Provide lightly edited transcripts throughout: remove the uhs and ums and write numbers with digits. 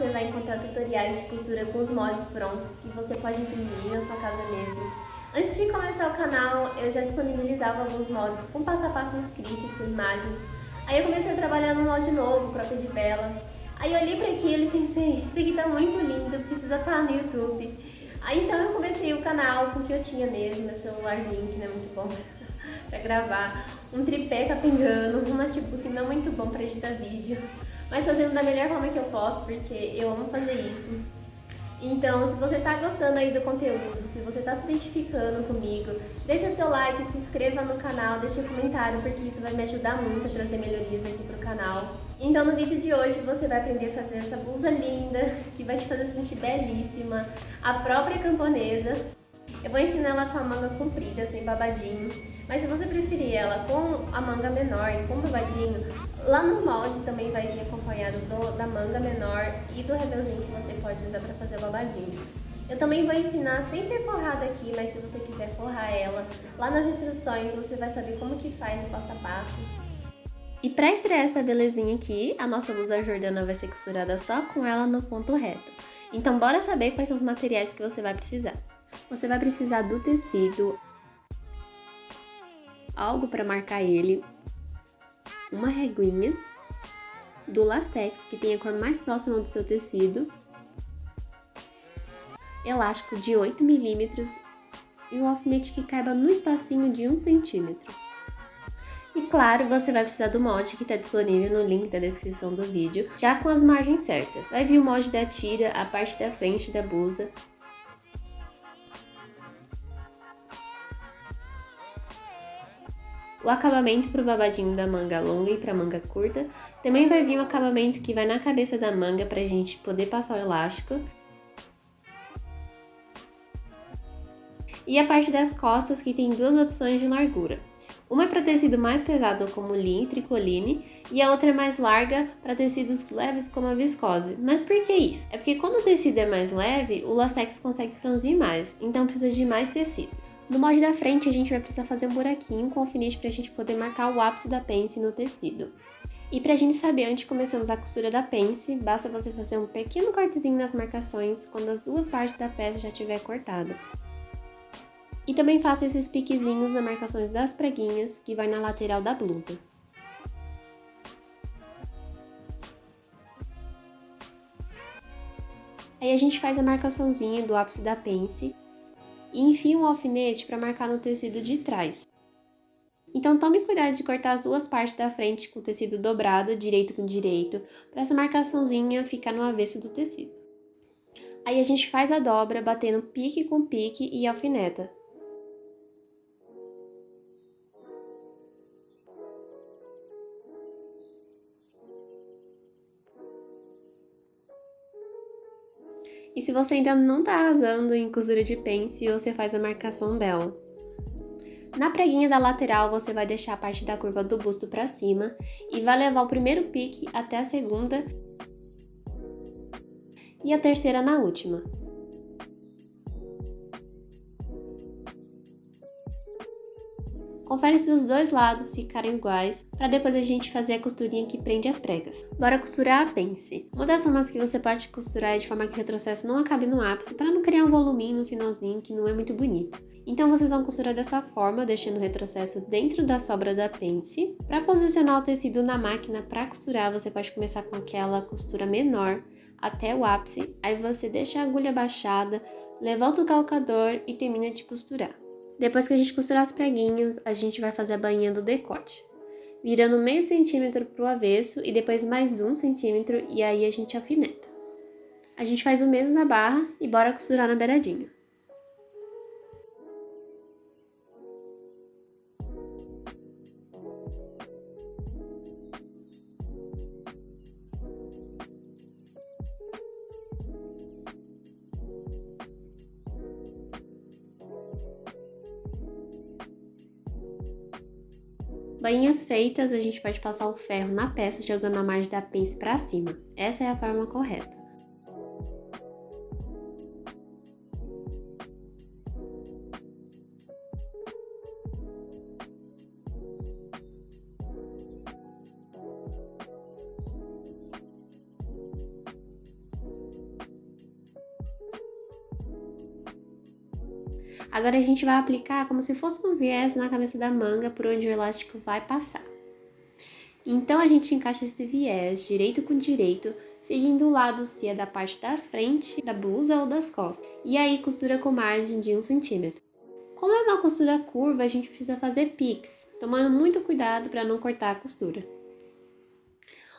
você vai encontrar tutoriais de costura com os moldes prontos que você pode imprimir na sua casa mesmo. Antes de começar o canal, eu já disponibilizava alguns moldes com passo a passo escrito e com imagens. Aí eu comecei a trabalhar no molde novo, croquis de vela. Aí eu olhei para aquilo e pensei, isso aqui tá muito lindo, precisa estar no YouTube. Aí então eu comecei o canal com o que eu tinha mesmo, meu celularzinho que não é muito bom para gravar, um tripé capengando, um notebook não muito bom para editar vídeo, mas fazendo da melhor forma que eu posso, porque eu amo fazer isso. Então, se você está gostando aí do conteúdo, se você está se identificando comigo, deixa seu like, se inscreva no canal, deixa um comentário, porque isso vai me ajudar muito a trazer melhorias aqui pro canal. Então, no vídeo de hoje, você vai aprender a fazer essa blusa linda, que vai te fazer se sentir belíssima, a própria camponesa. Eu vou ensinar ela com a manga comprida, sem babadinho, mas se você preferir ela com a manga menor e com babadinho, lá no molde também vai vir acompanhado da manga menor e do rebelzinho que você pode usar para fazer o babadinho. Eu também vou ensinar sem ser forrada aqui, mas se você quiser forrar ela, lá nas instruções você vai saber como que faz o passo a passo. E para estrear essa belezinha aqui, a nossa blusa Jordana vai ser costurada só com ela no ponto reto. Então bora saber quais são os materiais que você vai precisar. Você vai precisar do tecido, algo para marcar ele, uma reguinha, do lastex, que tem a cor mais próxima do seu tecido, elástico de 8 mm e um alfinete que caiba no espacinho de 1 cm. E claro, você vai precisar do molde que está disponível no link da descrição do vídeo, já com as margens certas. Vai vir o molde da tira, a parte da frente da blusa, o acabamento para o babadinho da manga longa e para manga curta. Também vai vir um acabamento que vai na cabeça da manga para a gente poder passar o elástico. E a parte das costas, que tem duas opções de largura. Uma é para tecido mais pesado como linho e tricoline, e a outra é mais larga para tecidos leves como a viscose. Mas por que isso? É porque quando o tecido é mais leve, o lastex consegue franzir mais, então precisa de mais tecido. No molde da frente, a gente vai precisar fazer um buraquinho com alfinete para a gente poder marcar o ápice da pence no tecido. E para a gente saber onde começamos a costura da pence, basta você fazer um pequeno cortezinho nas marcações quando as duas partes da peça já estiver cortada. E também faça esses piquezinhos nas marcações das preguinhas, que vai na lateral da blusa. Aí a gente faz a marcaçãozinha do ápice da pence e enfia um alfinete para marcar no tecido de trás. Então tome cuidado de cortar as duas partes da frente com o tecido dobrado, direito com direito, para essa marcaçãozinha ficar no avesso do tecido. Aí a gente faz a dobra, batendo pique com pique e alfineta. E se você ainda não está arrasando em costura de pence, você faz a marcação dela. Na preguinha da lateral, você vai deixar a parte da curva do busto para cima e vai levar o primeiro pique até a segunda e a terceira na última. Confere se os dois lados ficarem iguais, para depois a gente fazer a costurinha que prende as pregas. Bora costurar a pence. Uma das formas que você pode costurar é de forma que o retrocesso não acabe no ápice, para não criar um voluminho no finalzinho que não é muito bonito. Então vocês vão costurar dessa forma, deixando o retrocesso dentro da sobra da pence. Para posicionar o tecido na máquina para costurar, você pode começar com aquela costura menor até o ápice, aí você deixa a agulha baixada, levanta o calcador e termina de costurar. Depois que a gente costurar as preguinhas, a gente vai fazer a bainha do decote, virando meio centímetro pro avesso e depois mais 1 centímetro e aí a gente alfineta. A gente faz o mesmo na barra e bora costurar na beiradinha. Bainhas feitas, a gente pode passar o ferro na peça jogando a margem da pence para cima. Essa é a forma correta. Agora a gente vai aplicar como se fosse um viés na cabeça da manga por onde o elástico vai passar. Então a gente encaixa esse viés direito com direito, seguindo o lado se é da parte da frente da blusa ou das costas. E aí costura com margem de 1 centímetro. Como é uma costura curva, a gente precisa fazer pix, tomando muito cuidado para não cortar a costura.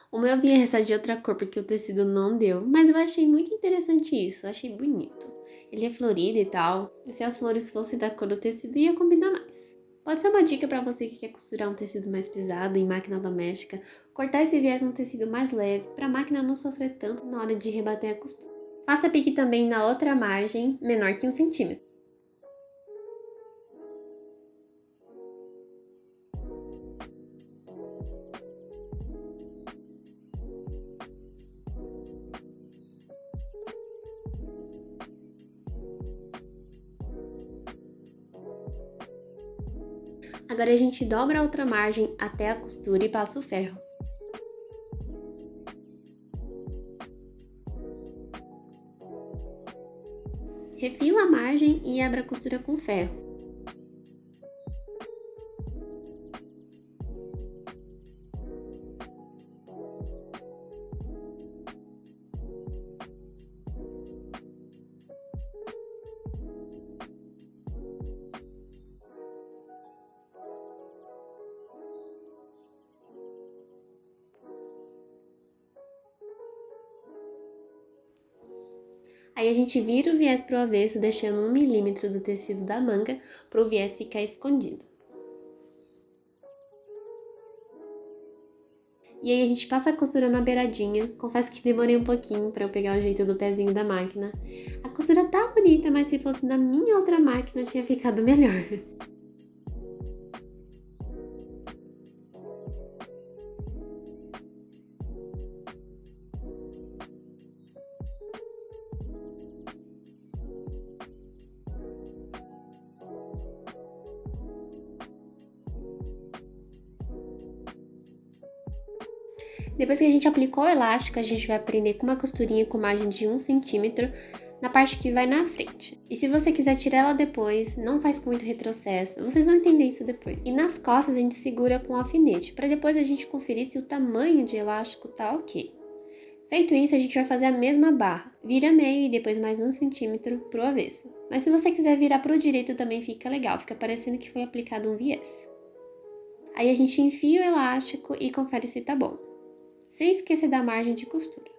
O meu viés é de outra cor porque o tecido não deu, mas eu achei muito interessante isso, eu achei bonito. Ele é florido e tal, e se as flores fossem da cor do tecido ia combinar mais. Pode ser uma dica para você que quer costurar um tecido mais pesado em máquina doméstica, cortar esse viés num tecido mais leve, para a máquina não sofrer tanto na hora de rebater a costura. Faça pique também na outra margem, menor que 1 centímetro. Agora a gente dobra a outra margem até a costura e passa o ferro. Refila a margem e abra a costura com ferro. Aí a gente vira o viés pro avesso, deixando 1 milímetro do tecido da manga para o viés ficar escondido. E aí a gente passa a costura na beiradinha. Confesso que demorei um pouquinho para eu pegar o jeito do pezinho da máquina. A costura tá bonita, mas se fosse na minha outra máquina tinha ficado melhor. Depois que a gente aplicou o elástico, a gente vai prender com uma costurinha com margem de 1 centímetro na parte que vai na frente. E se você quiser tirar ela depois, não faz com muito retrocesso, vocês vão entender isso depois. E nas costas a gente segura com alfinete, para depois a gente conferir se o tamanho de elástico tá ok. Feito isso, a gente vai fazer a mesma barra. Vira meio e depois mais 1 centímetro pro avesso. Mas se você quiser virar pro direito também fica legal, fica parecendo que foi aplicado um viés. Aí a gente enfia o elástico e confere se tá bom, sem esquecer da margem de costura.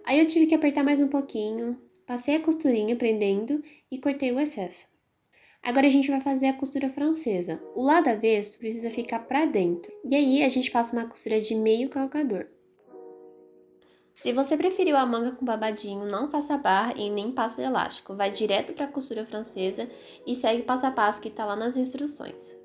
Aí eu tive que apertar mais um pouquinho, passei a costurinha prendendo e cortei o excesso. Agora a gente vai fazer a costura francesa. O lado avesso precisa ficar pra dentro. E aí a gente passa uma costura de meio calcador. Se você preferiu a manga com babadinho, não faça barra e nem passa o elástico. Vai direto para a costura francesa e segue o passo a passo que está lá nas instruções.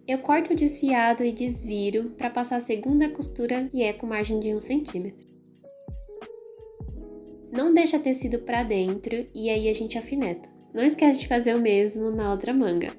Eu corto o desfiado e desviro para passar a segunda costura, que é com margem de 1 centímetro. Não deixa tecido para dentro e aí a gente alfineta. Não esquece de fazer o mesmo na outra manga.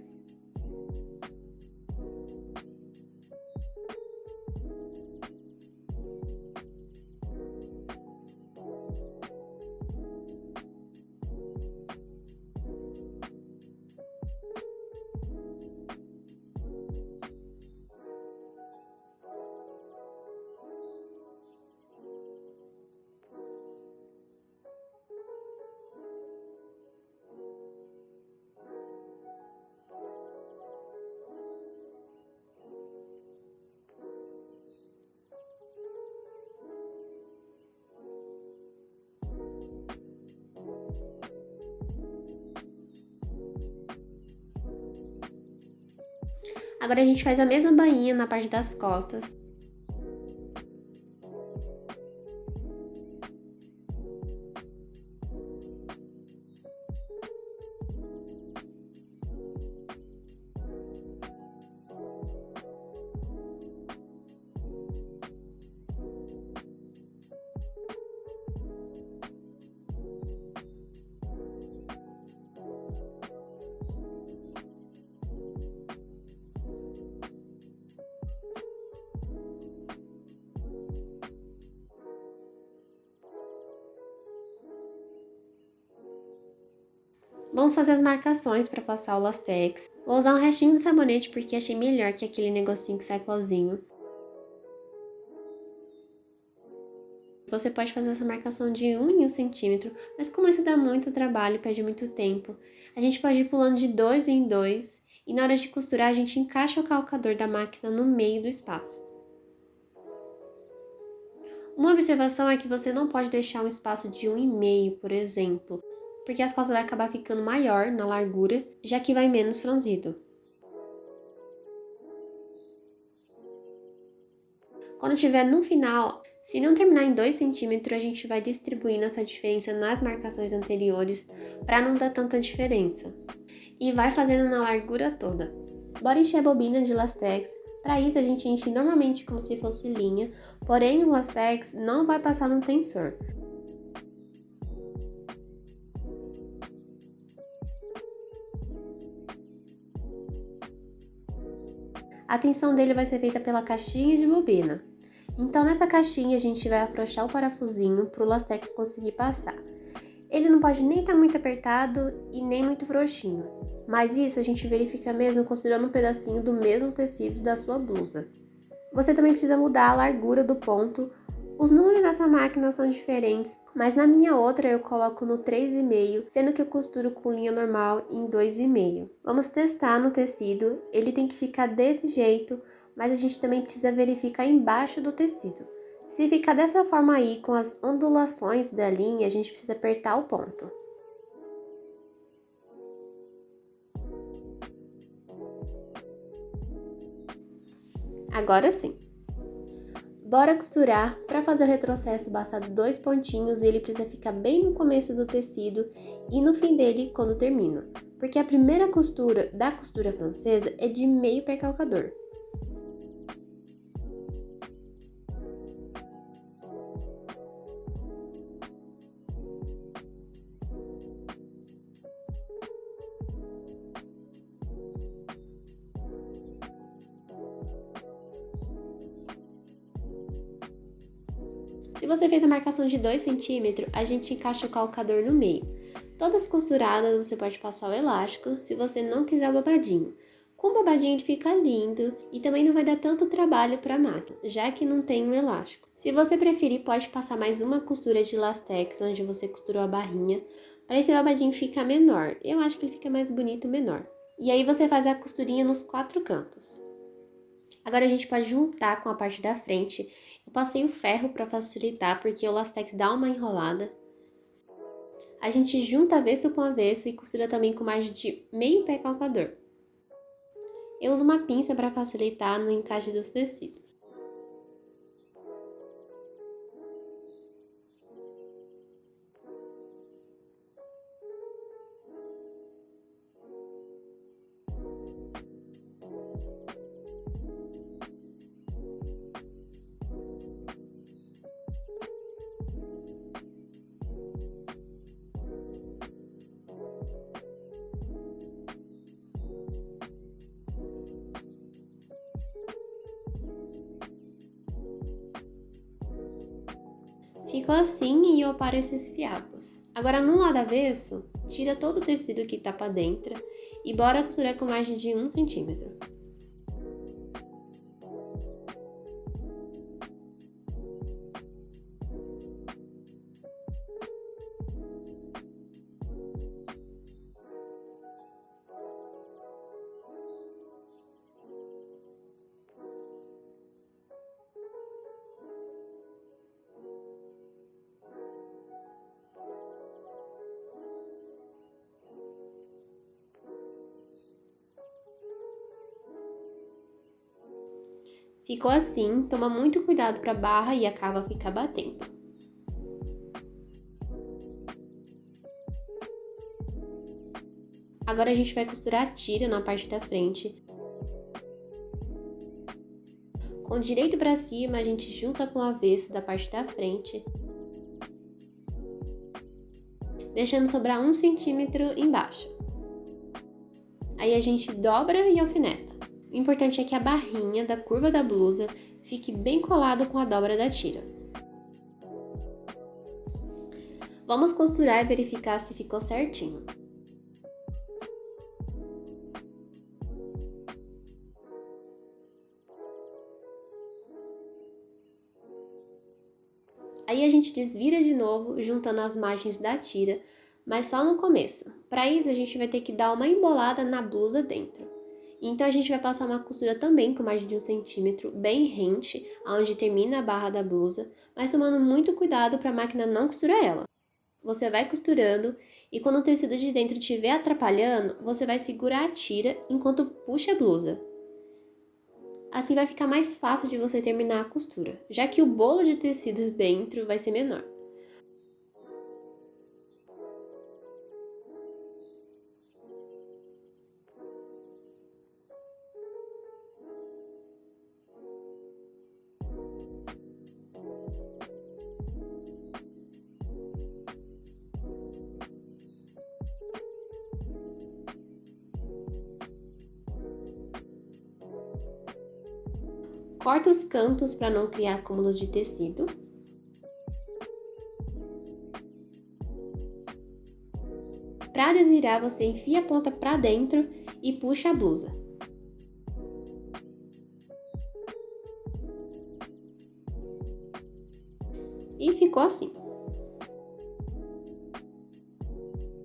Agora a gente faz a mesma bainha na parte das costas. Vamos fazer as marcações para passar o lastex. Vou usar um restinho de sabonete porque achei melhor que aquele negocinho que sai pozinho. Você pode fazer essa marcação de 1 em 1 centímetro, mas como isso dá muito trabalho e perde muito tempo, a gente pode ir pulando de 2 em 2 e na hora de costurar a gente encaixa o calcador da máquina no meio do espaço. Uma observação é que você não pode deixar um espaço de 1,5, por exemplo, porque as costas vai acabar ficando maior na largura, já que vai menos franzido. Quando estiver no final, se não terminar em 2 centímetros, a gente vai distribuindo essa diferença nas marcações anteriores para não dar tanta diferença. E vai fazendo na largura toda. Bora encher a bobina de lastex. Para isso a gente enche normalmente como se fosse linha, porém o lastex não vai passar no tensor. A tensão dele vai ser feita pela caixinha de bobina. Então nessa caixinha a gente vai afrouxar o parafusinho para o lastex conseguir passar. Ele não pode nem estar muito apertado e nem muito frouxinho, mas isso a gente verifica mesmo considerando um pedacinho do mesmo tecido da sua blusa. Você também precisa mudar a largura do ponto. Os números dessa máquina são diferentes, mas na minha outra eu coloco no 3,5, sendo que eu costuro com linha normal em 2,5. Vamos testar no tecido, ele tem que ficar desse jeito, mas a gente também precisa verificar embaixo do tecido. Se ficar dessa forma aí, com as ondulações da linha, a gente precisa apertar o ponto. Agora sim. Bora costurar. Para fazer o retrocesso, basta 2 pontinhos e ele precisa ficar bem no começo do tecido e no fim dele quando termina. Porque a primeira costura da costura francesa é de meio pé calcador. Se você fez a marcação de 2 centímetros, a gente encaixa o calcador no meio. Todas costuradas você pode passar o elástico, se você não quiser o babadinho. Com o babadinho ele fica lindo e também não vai dar tanto trabalho para a máquina, já que não tem um elástico. Se você preferir, pode passar mais uma costura de lastex, onde você costurou a barrinha, para esse babadinho ficar menor. Eu acho que ele fica mais bonito menor. E aí você faz a costurinha nos 4 cantos. Agora a gente pode juntar com a parte da frente. Eu passei o ferro para facilitar, porque o lastex dá uma enrolada. A gente junta avesso com avesso e costura também com margem de meio pé calcador. Eu uso uma pinça para facilitar no encaixe dos tecidos. Ficou assim e eu aparo esses fiapos. Agora no lado avesso, tira todo o tecido que tá pra dentro e bora costurar com margem de 1 centímetro. Ficou assim, toma muito cuidado para a barra e a cava ficar batendo. Agora a gente vai costurar a tira na parte da frente. Com o direito para cima, a gente junta com o avesso da parte da frente, deixando sobrar 1 centímetro embaixo. Aí a gente dobra e alfineta. O importante é que a barrinha da curva da blusa fique bem colada com a dobra da tira. Vamos costurar e verificar se ficou certinho. Aí a gente desvira de novo, juntando as margens da tira, mas só no começo. Para isso, a gente vai ter que dar uma embolada na blusa dentro. Então, a gente vai passar uma costura também com margem de 1 centímetro, bem rente, onde termina a barra da blusa, mas tomando muito cuidado para a máquina não costurar ela. Você vai costurando e quando o tecido de dentro estiver atrapalhando, você vai segurar a tira enquanto puxa a blusa. Assim vai ficar mais fácil de você terminar a costura, já que o bolo de tecidos dentro vai ser menor. Corta os cantos para não criar acúmulos de tecido. Para desvirar, você enfia a ponta para dentro e puxa a blusa. E ficou assim.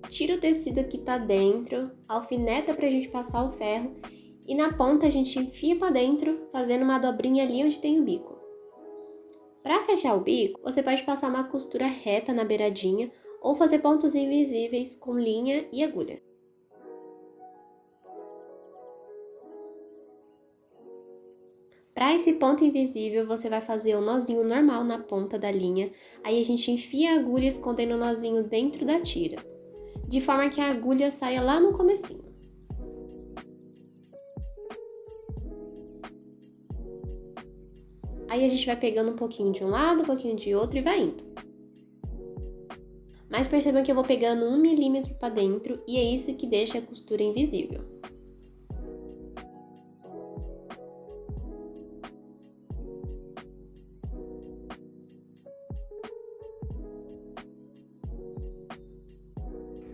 Tira o tecido que tá dentro, alfineta pra gente passar o ferro e na ponta a gente enfia para dentro, fazendo uma dobrinha ali onde tem o bico. Para fechar o bico, você pode passar uma costura reta na beiradinha ou fazer pontos invisíveis com linha e agulha. Para esse ponto invisível, você vai fazer o nozinho normal na ponta da linha, aí a gente enfia a agulha escondendo o nozinho dentro da tira, de forma que a agulha saia lá no comecinho. Aí a gente vai pegando um pouquinho de um lado, um pouquinho de outro e vai indo. Mas percebam que eu vou pegando 1 milímetro para dentro e é isso que deixa a costura invisível.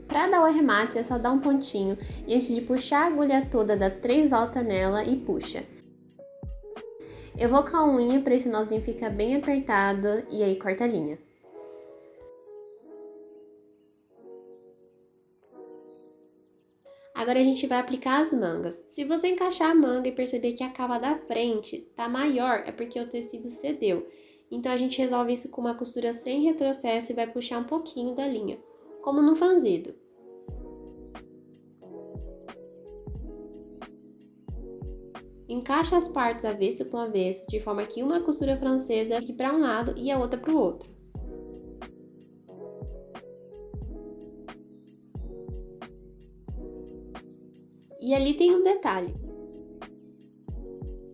Para dar o arremate é só dar um pontinho e antes de puxar a agulha toda, dá 3 voltas nela e puxa. Eu vou com a unha para esse nozinho ficar bem apertado e aí corta a linha. Agora a gente vai aplicar as mangas. Se você encaixar a manga e perceber que a cava da frente tá maior, é porque o tecido cedeu. Então a gente resolve isso com uma costura sem retrocesso e vai puxar um pouquinho da linha, como no franzido. Encaixa as partes avesso com avesso, de forma que uma costura francesa fique para um lado e a outra para o outro. E ali tem um detalhe.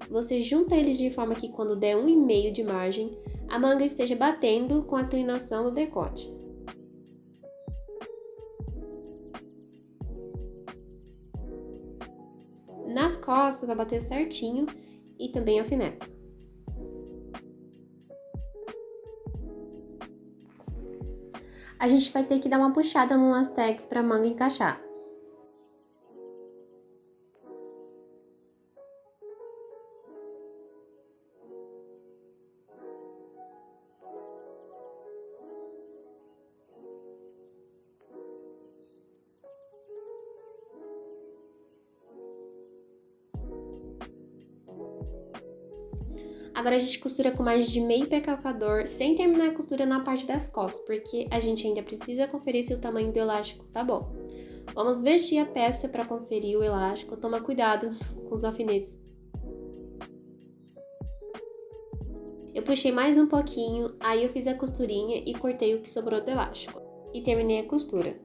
Você junta eles de forma que quando der 1,5 de margem, a manga esteja batendo com a inclinação do decote. Nas costas vai bater certinho e também alfineta. A gente vai ter que dar uma puxada no lastex para a manga encaixar. Agora a gente costura com margem de meio pé calcador, sem terminar a costura na parte das costas, porque a gente ainda precisa conferir se o tamanho do elástico tá bom. Vamos vestir a peça para conferir o elástico, toma cuidado com os alfinetes. Eu puxei mais um pouquinho, aí eu fiz a costurinha e cortei o que sobrou do elástico. E terminei a costura.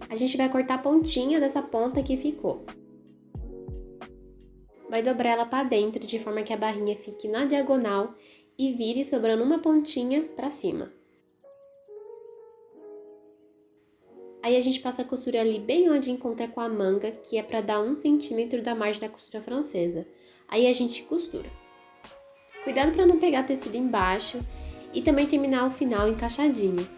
A gente vai cortar a pontinha dessa ponta que ficou. Vai dobrar ela para dentro de forma que a barrinha fique na diagonal e vire sobrando uma pontinha para cima. Aí a gente passa a costura ali bem onde encontra com a manga, que é para dar 1 centímetro da margem da costura francesa. Aí a gente costura. Cuidado para não pegar tecido embaixo e também terminar o final encaixadinho.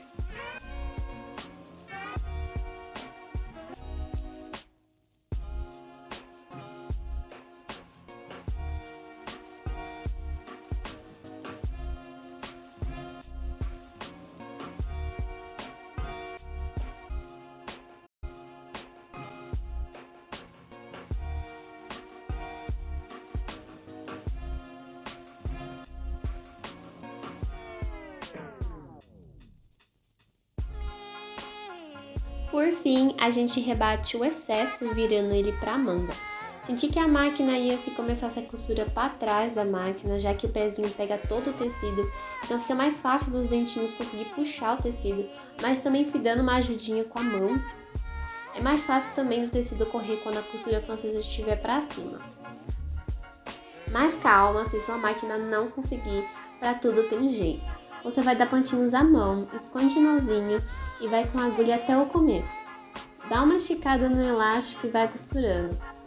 Por fim, a gente rebate o excesso virando ele para a manga. Senti que a máquina ia se começasse a costura para trás da máquina, já que o pezinho pega todo o tecido, então fica mais fácil dos dentinhos conseguir puxar o tecido, mas também fui dando uma ajudinha com a mão. É mais fácil também o tecido correr quando a costura francesa estiver para cima. Mas calma, se sua máquina não conseguir, para tudo tem jeito. Você vai dar pontinhos à mão, esconde o nozinho e vai com a agulha até o começo. Dá uma esticada no elástico e vai costurando.